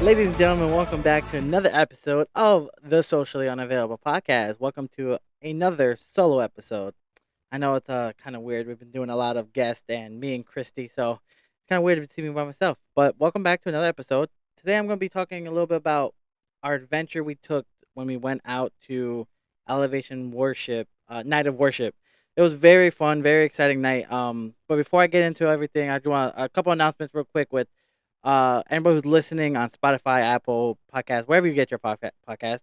Ladies and gentlemen, welcome back to another episode of the Socially Unavailable Podcast. Welcome to another solo episode. I know it's kind of weird. We've been doing a lot of guests and me and Christy, so it's kind of weird to see me by myself. But welcome back to another episode. Today I'm going to be talking a little bit about our adventure we took when we went out to Elevation Worship, Night of Worship. It was very fun, very exciting night. But before I get into everything, I do want a couple announcements real quick with anybody who's listening on Spotify, Apple Podcast, wherever you get your podcast.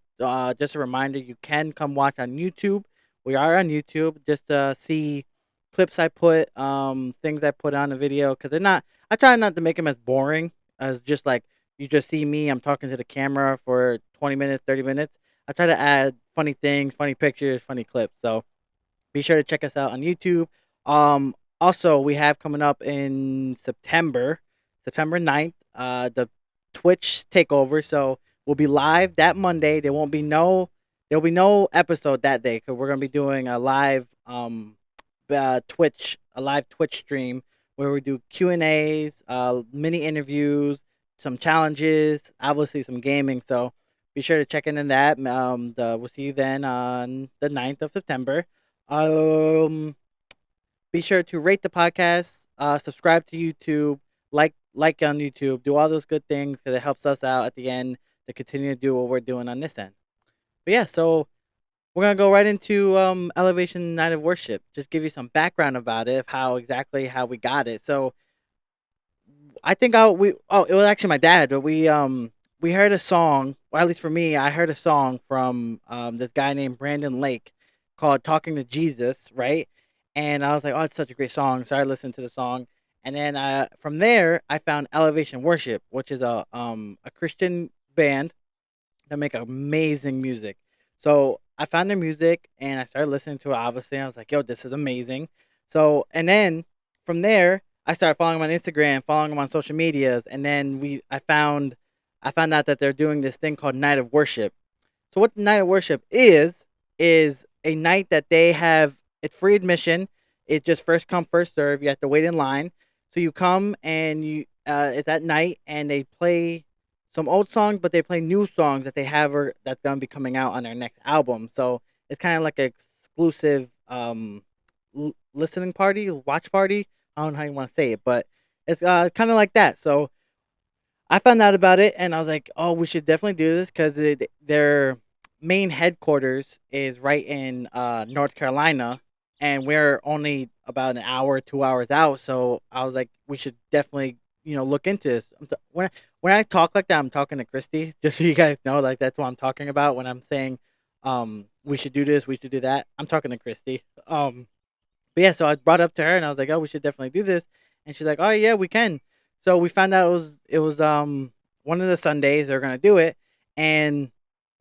Just a reminder, you can come watch on YouTube. We are on YouTube just to see clips I put, things I put on the video because they're not. I try not to make them as boring as just like you just see me. I'm talking to the camera for 20 minutes, 30 minutes. I try to add funny things, funny pictures, funny clips. So be sure to check us out on YouTube. Also, we have coming up in September 9th, the Twitch takeover. So we'll be live that Monday. There'll be no episode that day because we're gonna be doing a live Twitch stream where we do Q&As, mini interviews, some challenges, obviously some gaming. So be sure to check in on that. We'll see you then on the 9th of September. Um, be sure to rate the podcast, subscribe to YouTube, like on YouTube, do all those good things because it helps us out at the end to continue to do what we're doing on this end. But yeah, so we're gonna go right into Elevation Night of Worship. Just give you some background about it, of how we got it. So I think I we oh it was actually my dad, but we heard a song, or at least for me, I heard a song from this guy named Brandon Lake called "Talking to Jesus," right? And I was like, oh, it's such a great song, so I listened to the song, and then from there I found Elevation Worship, which is a Christian band that make amazing music. So I found their music and I started listening to it. Obviously, I was like, "Yo, this is amazing." So and then from there, I started following them on Instagram, following them on social medias, and then I found out that they're doing this thing called Night of Worship. So what the Night of Worship is a night that they have. It's free admission. It's just first come first serve. You have to wait in line. So you come and it's at night and they play some old songs, but they play new songs that they have or that's gonna be coming out on their next album. So it's kind of like an exclusive listening party, watch party. I don't know how you want to say it, but it's kind of like that. So I found out about it and I was like, oh, we should definitely do this because their main headquarters is right in North Carolina, and we're only about an hour, 2 hours out. So I was like, we should definitely, look into this. When I talk like that, I'm talking to Christy, just so you guys know, like that's what I'm talking about when I'm saying, we should do this, we should do that. I'm talking to Christy. But yeah, so I brought it up to her and I was like, "Oh, we should definitely do this." And she's like, "Oh yeah, we can." So we found out it was one of the Sundays they're gonna do it, and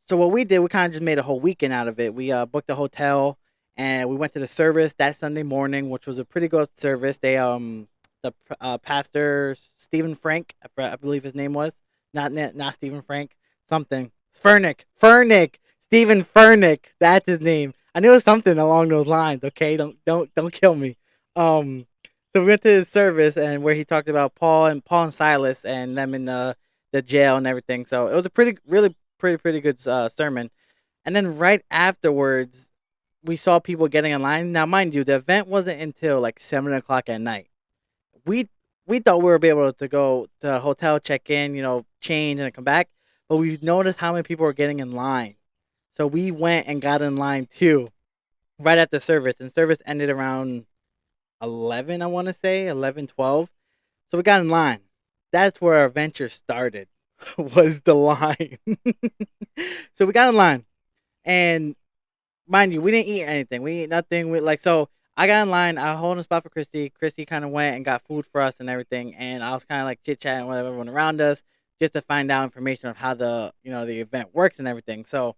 so what we did, we kind of just made a whole weekend out of it. We booked a hotel and we went to the service that Sunday morning, which was a pretty good service. The pastor Stephen Frank, I believe his name was not Stephen Frank, something Furnick, Stephen Furnick. That's his name. I knew it was something along those lines. Okay, don't kill me. Um, so we went to his service and where he talked about Paul and Silas and them in the jail and everything. So it was a pretty good sermon. And then right afterwards, we saw people getting in line. Now, mind you, the event wasn't until like 7 o'clock at night. We we thought we would be able to go to the hotel, check in, change, and come back. But we noticed how many people were getting in line. So we went and got in line too, right after service. And service ended around 11, I want to say, 11, 12. So we got in line. That's where our adventure started, was the line. So we got in line. And mind you, we didn't eat anything. We ate nothing. So I got in line. I was holding a spot for Christy. Christy kind of went and got food for us and everything. And I was kind of like chit chatting with everyone around us just to find out information of how the event works and everything. So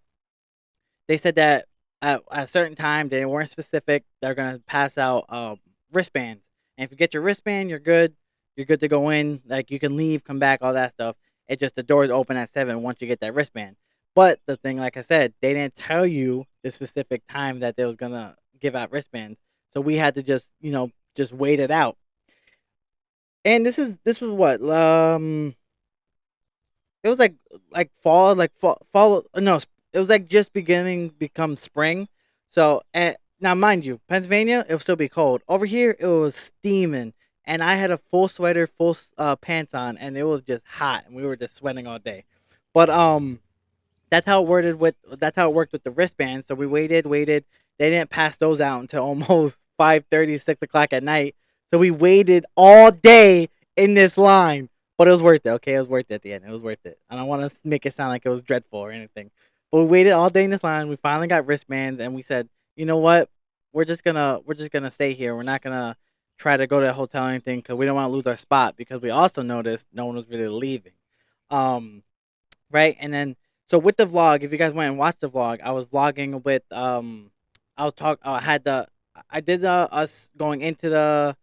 they said that at a certain time, they weren't specific. They're gonna pass out wristbands, and if you get your wristband, you're good. You're good to go in. Like you can leave, come back, all that stuff. It just the doors open at 7 once you get that wristband. But the thing, like I said, they didn't tell you the specific time that they was gonna give out wristbands. So we had to just wait it out. And this was what it was like fall, fall. No, it was like just beginning become spring. So now, mind you, Pennsylvania, it will still be cold. Over here, it was steaming, and I had a full sweater, full pants on, and it was just hot, and we were just sweating all day. But that's how it worked with the wristbands. So we waited. They didn't pass those out until almost 5:30, 6 o'clock at night. So we waited all day in this line. But it was worth it, okay? It was worth it at the end. It was worth it. I don't want to make it sound like it was dreadful or anything. But we waited all day in this line. We finally got wristbands and we said, you know what? We're just gonna stay here. We're not gonna try to go to a hotel or anything because we don't want to lose our spot because we also noticed no one was really leaving. Um right? And then so with the vlog, if you guys went and watched the vlog, I was vlogging with I was talk I had the I did us going into the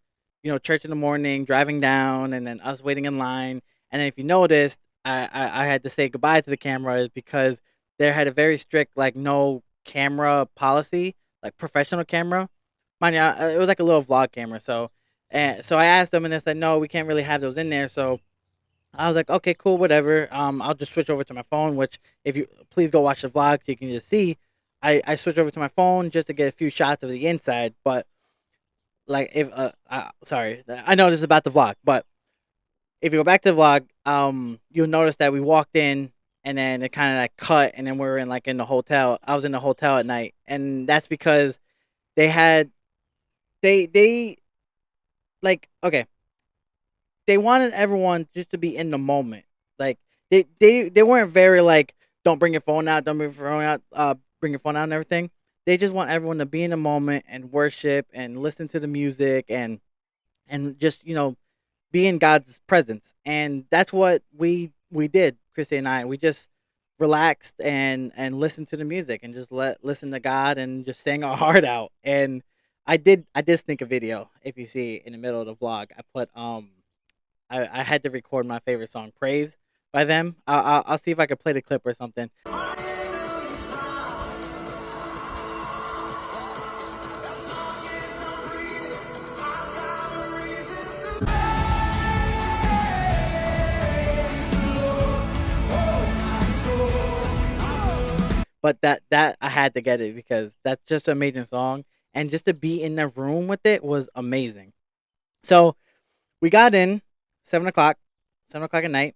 church in the morning, driving down, and then us waiting in line. And then if you noticed, I had to say goodbye to the cameras because they had a very strict like no camera policy, like professional camera. Mind you, it was like a little vlog camera. So I asked them, and they said no, we can't really have those in there. So I was like, okay, cool, whatever. I'll just switch over to my phone. Which, if you please go watch the vlog, so you can just see. I switched over to my phone just to get a few shots of the inside. But like, if sorry, I know this is about the vlog, but if you go back to the vlog, you'll notice that we walked in, and then it kind of like cut, and then we were in the hotel. I was in the hotel at night, and that's because they had they like okay, they wanted everyone just to be in the moment. Like they weren't very like don't bring your phone out, don't bring your phone out, bring your phone out and everything. They just want everyone to be in the moment and worship and listen to the music and just be in God's presence. And that's what we did, Christy and I. We just relaxed and listened to the music and just listen to God and just sang our heart out. And I did think a video. If you see in the middle of the vlog, I put I had to record my favorite song, "Praise" by them. I'll see if I can play the clip or something. But that I had to get it because that's just an amazing song, and just to be in the room with it was amazing. So we got in 7 o'clock, 7 o'clock at night.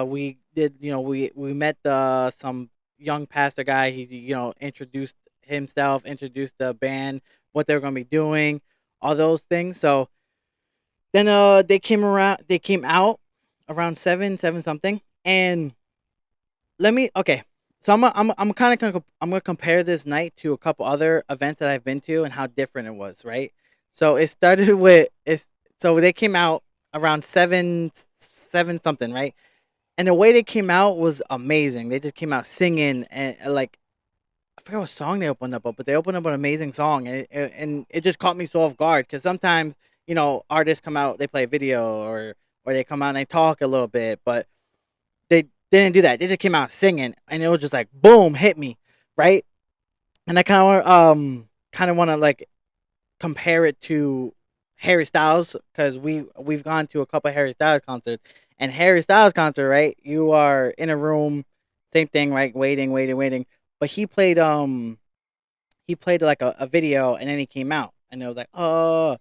We did, we met some young pastor guy. He introduced himself, introduced the band, what they were gonna be doing, all those things. So then they came out around seven something, and let me okay. So I'm gonna compare this night to a couple other events that I've been to and how different it was, right? So it started with it's so they came out around seven something, right? And the way they came out was amazing. They just came out singing and like I forgot what song they opened up, but they opened up an amazing song, and it just caught me so off guard because sometimes artists come out, they play a video or they come out and they talk a little bit, but they didn't do that. They just came out singing, and it was just like boom, hit me, right? And I kind of want to like compare it to Harry Styles because we've gone to a couple of Harry Styles concerts, and Harry Styles concert, right? You are in a room, same thing, right? Waiting. But he played like a video, and then he came out, and it was like oh,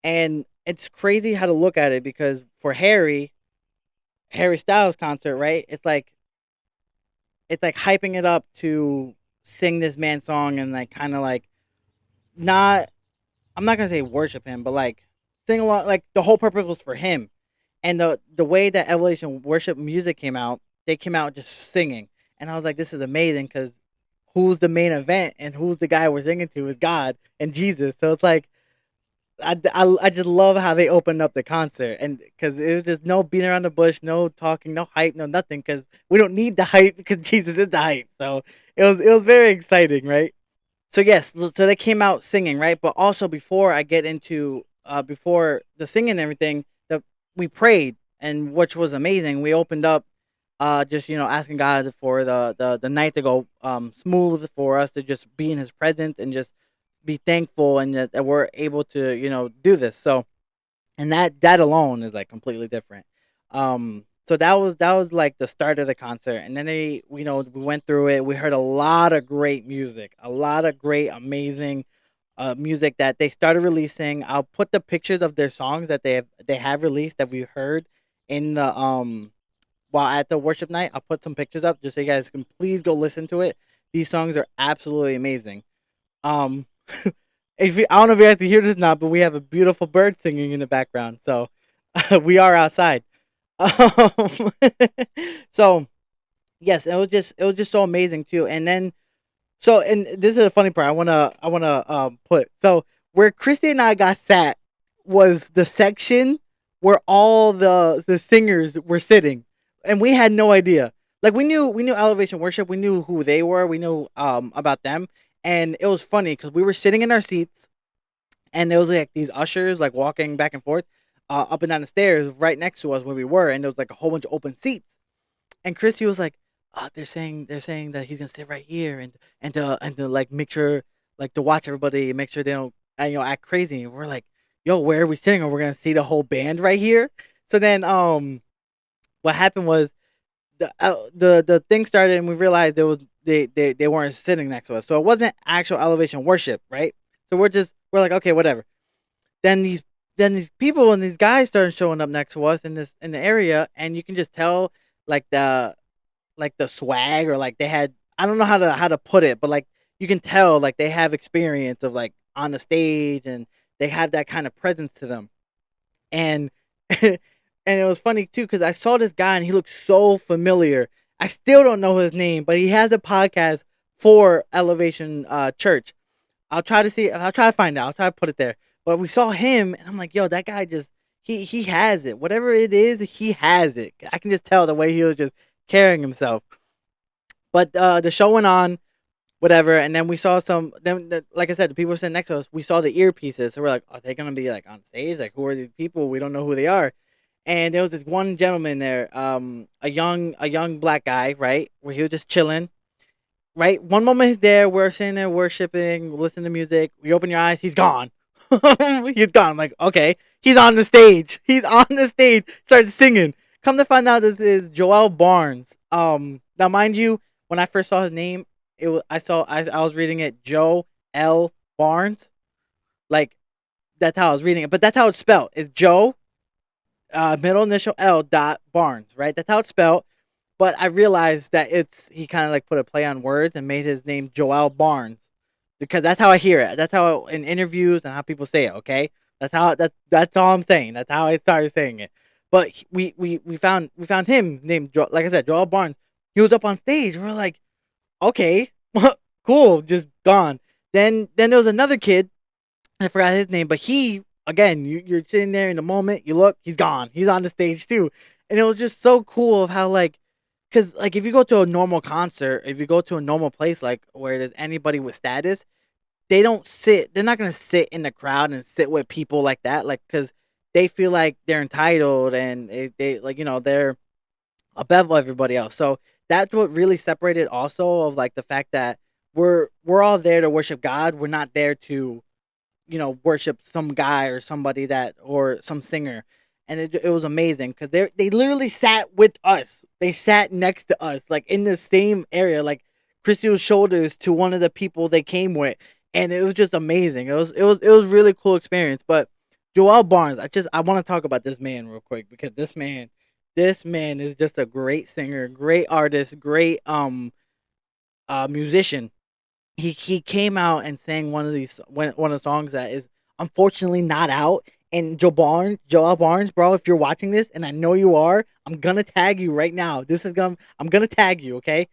and it's crazy how to look at it because for Harry Styles concert, right? It's like hyping it up to sing this man's song and like kind of like not I'm not gonna say worship him, but like sing along. Like the whole purpose was for him, and the way that Evolution worship music came out, they came out just singing, and I was like, this is amazing because who's the main event and who's the guy we're singing to is God and Jesus. So it's like I just love how they opened up the concert and because it was just no beating around the bush, no talking, no hype, no nothing because we don't need the hype because Jesus is the hype. So it was very exciting, right? So yes, so they came out singing, right? But also before I get into before the singing and everything, we prayed and which was amazing. We opened up just asking God for the night to go smooth for us to just be in his presence and just be thankful and that we're able to do this. So and that alone is like completely different. So that was like the start of the concert, and then we went through it. We heard a lot of great music, a lot of great, amazing music that they started releasing. I'll put the pictures of their songs that they have released that we heard in the while at the worship night. I'll put some pictures up just so you guys can please go listen to it. These songs are absolutely amazing. Um, I don't know if you have to hear this or not, but we have a beautiful bird singing in the background, so we are outside. Um, so yes, it was just so amazing too. And then and this is a funny part. I wanna put so where Christy and I got sat was the section where all the singers were sitting, and we had no idea. Like we knew Elevation Worship, we knew who they were, we knew about them, and it was funny because we were sitting in our seats, and there was like these ushers like walking back and forth, up and down the stairs right next to us where we were, and there was like a whole bunch of open seats. And Christy was like, they're saying that he's gonna sit right here, and to like make sure, like, to watch everybody, make sure they don't act crazy. And we're like, yo, where are we sitting? Or we're gonna see the whole band right here. So then what happened was the thing started, and we realized there was they weren't sitting next to us, so it wasn't actual Elevation Worship, right? So we're like, okay, whatever. Then these people and these guys started showing up next to us in the area, and you can just tell like the swag, or like they had, I don't know how to put it, but like you can tell like they have experience of like on the stage, and they have that kind of presence to them. And and it was funny too because I saw this guy and he looked so familiar. I still don't know his name, but he has a podcast for Elevation Church. I'll try to find out. I'll try to put it there. But we saw him, and I'm like, yo, that guy just he has it. Whatever it is, he has it. I can just tell the way he was just carrying himself. But the show went on, whatever, and then we saw some. Like I said, the people were sitting next to us. We saw the earpieces, so we're like, are they gonna be like on stage? Like, who are these people? We don't know who they are. And there was this one gentleman there, a young black guy, right, where he was just chilling. Right, one moment he's there, we're sitting there worshiping, listening to music. We open your eyes, he's gone. He's gone. I'm like, okay, he's on the stage. He's on the stage, starts singing. Come to find out, this is Joel Barnes. Now mind you, when I first saw his name, I was reading it Joe L Barnes, like that's how I was reading it, but that's how it's spelled. It's Joe, middle initial L dot Barnes, right? That's how it's spelled. But I realized that he kind of like put a play on words and made his name Joel Barnes, because that's how I hear it. That's how in interviews and how people say it. Okay, that's all I'm saying. That's how I started saying it. But we found him named like I said, Joel Barnes. He was up on stage. We're like, okay, cool, just gone. Then there was another kid, and I forgot his name, but he, again, you're sitting there in the moment, you look, he's gone. He's on the stage too. And it was just so cool of how, like, because like if you go to a normal concert, if you go to a normal place like where there's anybody with status, they're not gonna sit in the crowd and sit with people like that, like, because they feel like they're entitled, and they like, they're above everybody else. So that's what really separated also of like the fact that we're all there to worship God. We're not there to worship some guy or somebody that, or some singer. And it was amazing because they literally sat with us. They sat next to us, like in the same area, like Christy was shoulders to one of the people they came with, and it was just amazing. It was really cool experience. But Joel Barnes, I want to talk about this man real quick because this man is just a great singer, great artist, great musician. He came out and sang one of the songs that is unfortunately not out. And Joel Barnes, bro, if you're watching this, and I know you are, I'm gonna tag you right now. I'm gonna tag you, okay?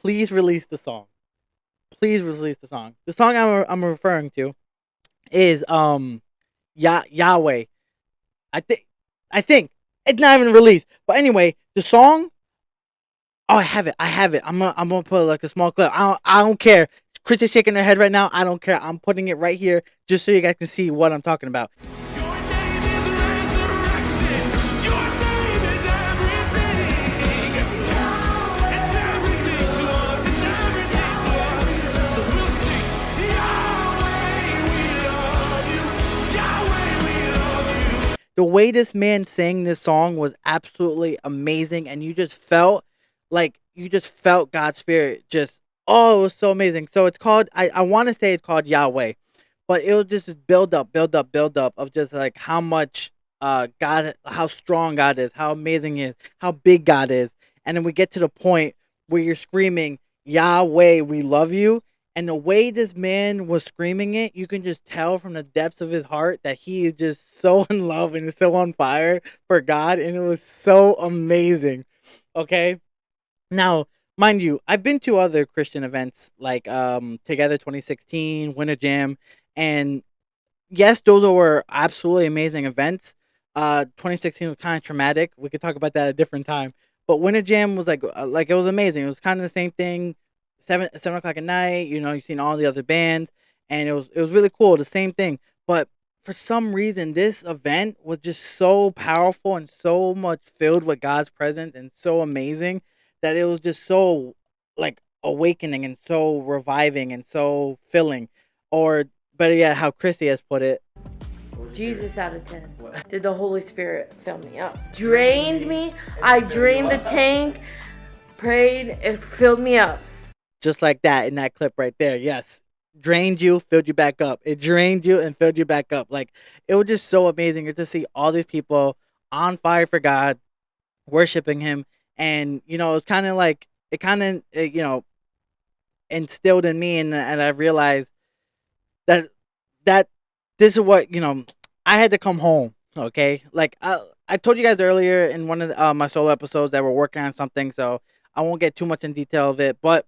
Please release the song. Please release the song. The song I'm referring to is Yahweh. I think I think it's not even released. But anyway, the song. Oh, I have it. I have it. I'm gonna put like a small clip. I don't care. Chris is shaking their head right now. I don't care. I'm putting it right here just so you guys can see what I'm talking about. Your name is resurrection. Your name is everything. It's everything to us. It's everything to us. So we'll sing, Yahweh, we love you. Yahweh, we love you. The way this man sang this song was absolutely amazing, and you just felt God's spirit. Just oh, it was so amazing. So it's called I want to say it's called Yahweh, but it was just this build up of just like how much God, how strong God is, how amazing He is, how big God is, and then we get to the point where you're screaming Yahweh, we love you. And the way this man was screaming it, you can just tell from the depths of his heart that he is just so in love and so on fire for God. And it was so amazing. Okay. Now, mind you, I've been to other Christian events like Together 2016, Winter Jam, and yes, those were absolutely amazing events. 2016 was kind of traumatic. We could talk about that at a different time. But Winter Jam was like it was amazing. It was kind of the same thing. 7 o'clock at night. You know, you've seen all the other bands, and it was really cool. The same thing. But for some reason, this event was just so powerful and so much filled with God's presence and so amazing that it was just so like awakening and so reviving and so filling. Or better yet, how Christy has put it. Jesus out of 10. Did the Holy Spirit fill me up? Drained me. I drained the tank. Prayed. It filled me up. Just like that in that clip right there. Yes. Drained you, filled you back up. It drained you and filled you back up. Like it was just so amazing to see all these people on fire for God, worshiping him. And it's kind of like it kind of instilled in me, and I realized that that this is what I had to come home. Okay, like I told you guys earlier in one of my solo episodes that we're working on something, so I won't get too much in detail of it. But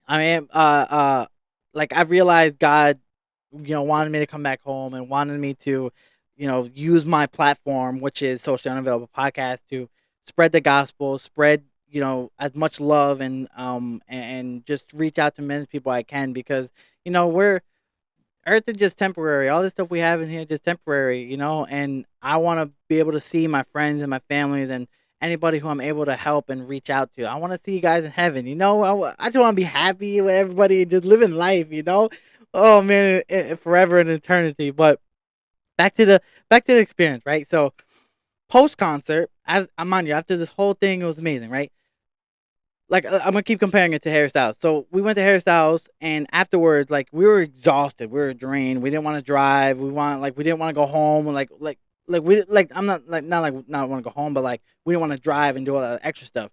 I am like I've realized God, wanted me to come back home and wanted me to, use my platform, which is Socially Unavailable Podcast, to spread the gospel, spread as much love and just reach out to as many people I can, because we're Earth is just temporary. All this stuff we have in here is just temporary, and I want to be able to see my friends and my families and anybody who I'm able to help and reach out to. I want to see you guys in heaven, I just want to be happy with everybody and just living life. Oh man, forever and eternity. But back to the experience, right? So post concert, as I mind you, after this whole thing, it was amazing, right? Like I'm gonna keep comparing it to Harry Styles. So we went to Harry Styles, and afterwards, like we were exhausted, we were drained. We didn't want to drive. We didn't want to go home. And like we like I'm not like not like not want to go home, but like we didn't want to drive and do all that extra stuff,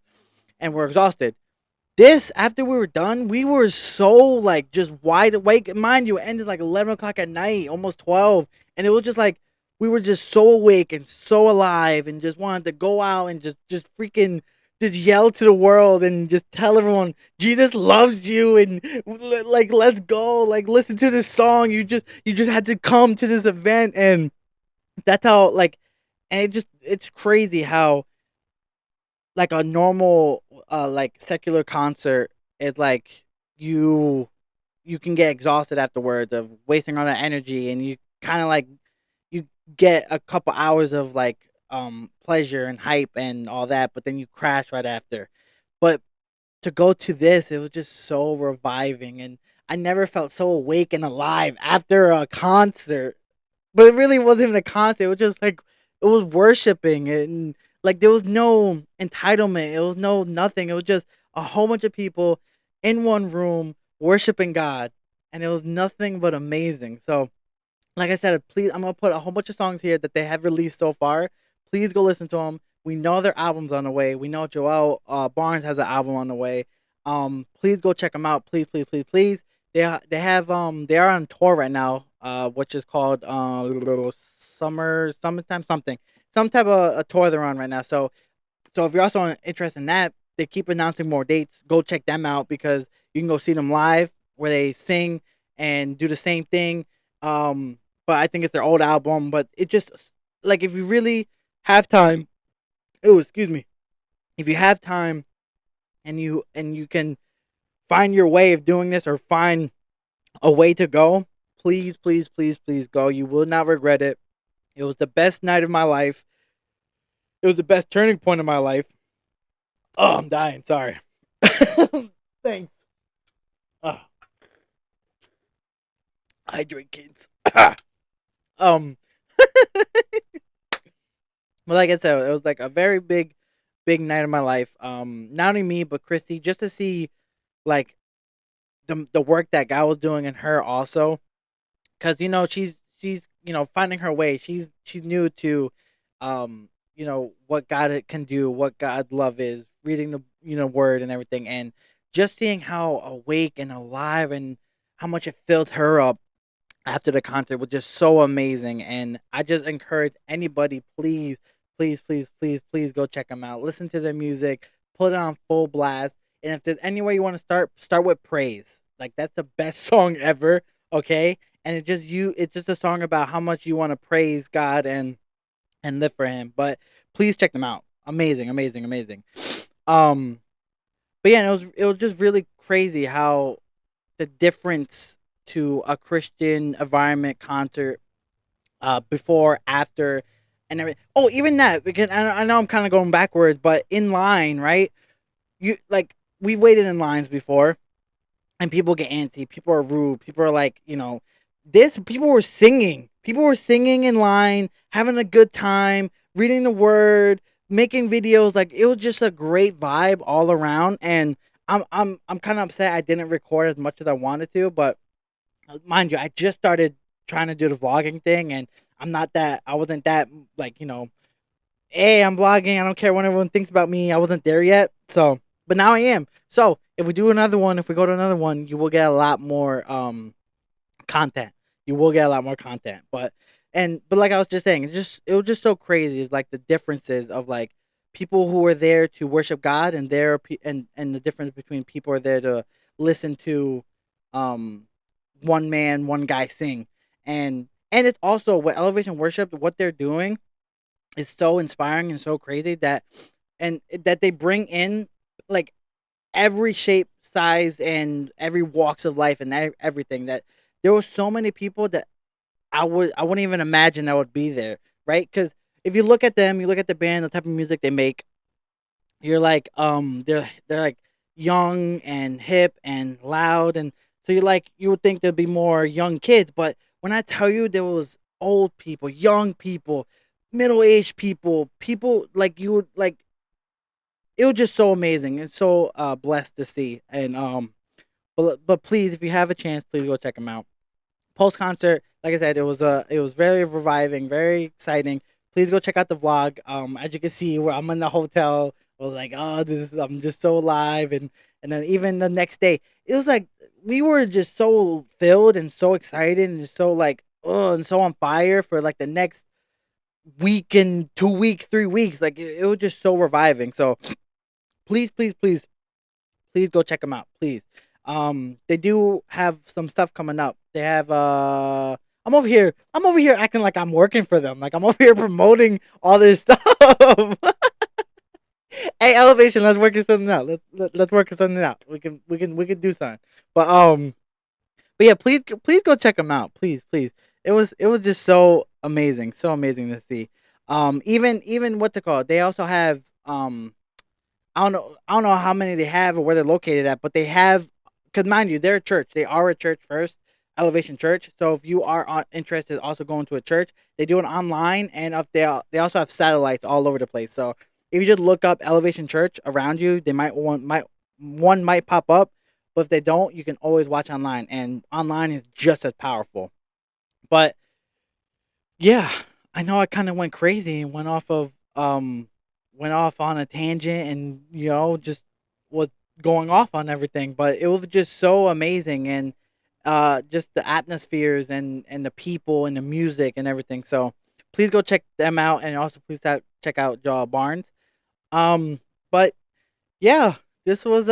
and we're exhausted. This after we were done, we were so like just wide awake. Mind you, it ended like 11 o'clock at night, almost 12, and it was just like we were just so awake and so alive, and just wanted to go out and just freaking just yell to the world and just tell everyone Jesus loves you and like let's go, like listen to this song. You just had to come to this event, and that's how like, and it's crazy how like a normal like secular concert is like you you can get exhausted afterwards of wasting all that energy, and you kind of like you get a couple hours of like pleasure and hype and all that, but then you crash right after. But to go to this, it was just so reviving, and I never felt so awake and alive after a concert. But it really wasn't even a concert. It was just like it was worshiping, and like there was no entitlement. It was no nothing. It was just a whole bunch of people in one room worshiping God, and it was nothing but amazing. So, like I said, please, I'm gonna put a whole bunch of songs here that they have released so far. Please go listen to them. We know their albums on the way. We know Joel Barnes has an album on the way. Please go check them out. Please, please, please, please. They are on tour right now. Which is called summertime something, some type of a tour they're on right now. So if you're also interested in that, they keep announcing more dates. Go check them out because you can go see them live where they sing and do the same thing. But I think it's their old album. But it just like if you really have time, oh excuse me, if you have time and you can find your way of doing this or find a way to go, please, please, please, please go. You will not regret it. It was the best night of my life. It was the best turning point of my life. Oh, I'm dying. Sorry. Thanks. Oh, hydrate, kids. um, But like I said, it was like a very big night of my life. Not only me but Christy, just to see like the work that God was doing in her also, because she's finding her way. She's new to what God can do, what God's love is, reading the word and everything, and just seeing how awake and alive and how much it filled her up after the concert was just so amazing. And I just encourage anybody, please, please, please, please, please go check them out. Listen to their music, put it on full blast. And if there's any way you want to start with praise. Like that's the best song ever. Okay. And it's just a song about how much you want to praise God and live for him. But please check them out. Amazing, amazing, amazing. Um but yeah, it was just really crazy how the difference to a Christian environment concert, before, after, and everything. Oh, even that, because I know I'm kind of going backwards, but in line, right? You like we've waited in lines before, and people get antsy, people are rude, people are like, this. People were singing in line, having a good time, reading the word, making videos. Like it was just a great vibe all around, and I'm kind of upset I didn't record as much as I wanted to, but mind you, I just started trying to do the vlogging thing, and I wasn't that like, hey, I'm vlogging. I don't care what everyone thinks about me. I wasn't there yet. So, but now I am. So, if we go to another one, you will get a lot more content. You will get a lot more content. But like I was just saying, it was just so crazy. It's like the differences of like people who are there to worship God, and and the difference between people are there to listen to um one man, one guy sing. And it's also what Elevation Worship, what they're doing is so inspiring and so crazy that they bring in like every shape, size, and every walks of life and everything. That there were so many people that I wouldn't even imagine that would be there, right? Because if you look at them, you look at the band, the type of music they make, you're like, they're like young and hip and loud, and so you would think there'd be more young kids, but when I tell you there was old people, young people, middle aged people, people like you would like, it was just so amazing and so blessed to see. And but please, if you have a chance, please go check them out. Post concert, like I said, it was very reviving, very exciting. Please go check out the vlog. As you can see, where I'm in the hotel, I was like, oh, I'm just so alive, and then even the next day, it was like we were just so filled and so excited and just so like, oh, and so on fire for like the next week and 2 weeks, 3 weeks. Like it was just so reviving. So please, please, please, please go check them out, please. They do have some stuff coming up. They have I'm over here acting like I'm working for them. Like I'm over here promoting all this stuff. Hey, Elevation, let's work something out. Let's work something out. We can do something. But but yeah, please go check them out. Please, please. It was just so amazing to see. Even what to call it. They also have I don't know how many they have or where they're located at, but they have, because mind you, they're a church. They are a church first, Elevation Church. So if you are interested, also going to a church, they do it online, and if they also have satellites all over the place. So if you just look up Elevation Church around you, they one might pop up, but if they don't, you can always watch online, and online is just as powerful. But yeah, I know I kind of went crazy and went off on a tangent, and just was going off on everything, but it was just so amazing, and just the atmospheres and the people and the music and everything. So please go check them out, and also please check out Barnes. But yeah, this was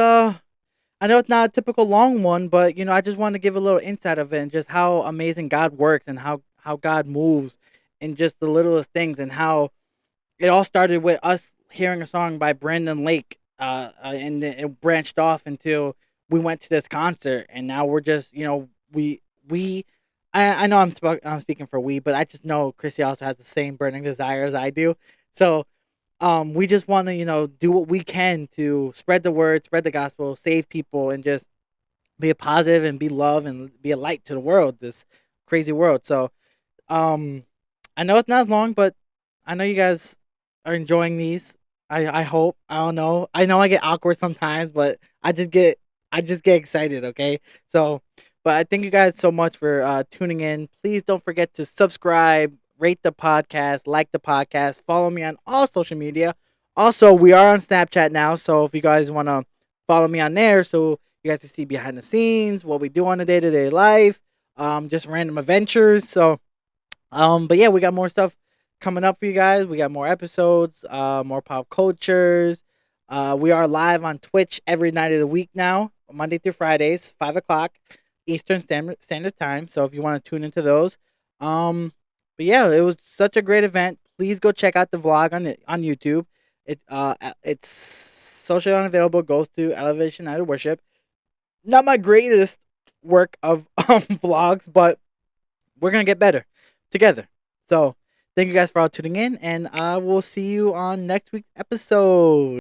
I know it's not a typical long one, but I just want to give a little insight of it and just how amazing God works and how God moves in just the littlest things, and how it all started with us hearing a song by Brandon Lake, and it branched off until we went to this concert, and now we're just, we. I know I'm speaking for we, but I just know Chrissy also has the same burning desire as I do. So we just want to, do what we can to spread the word, spread the gospel, save people, and just be a positive and be love and be a light to the world, this crazy world. So um, I know it's not long, but I know you guys are enjoying these. I hope. I don't know. I know I get awkward sometimes, but I just get excited. Okay, so but I thank you guys so much for tuning in. Please don't forget to subscribe, rate the podcast, like the podcast, follow me on all social media. Also, we are on Snapchat now, so if you guys want to follow me on there, so you guys can see behind the scenes what we do on a day to day life, just random adventures. So but yeah, we got more stuff coming up for you guys. We got more episodes, more pop cultures. We are live on Twitch every night of the week now, Monday through Fridays, 5 o'clock Eastern Standard Time. So if you want to tune into those, but yeah, it was such a great event. Please go check out the vlog on YouTube. It's socially unavailable. Goes to Elevation Night of Worship. Not my greatest work of vlogs, but we're gonna get better together. So thank you guys for all tuning in, and I will see you on next week's episode.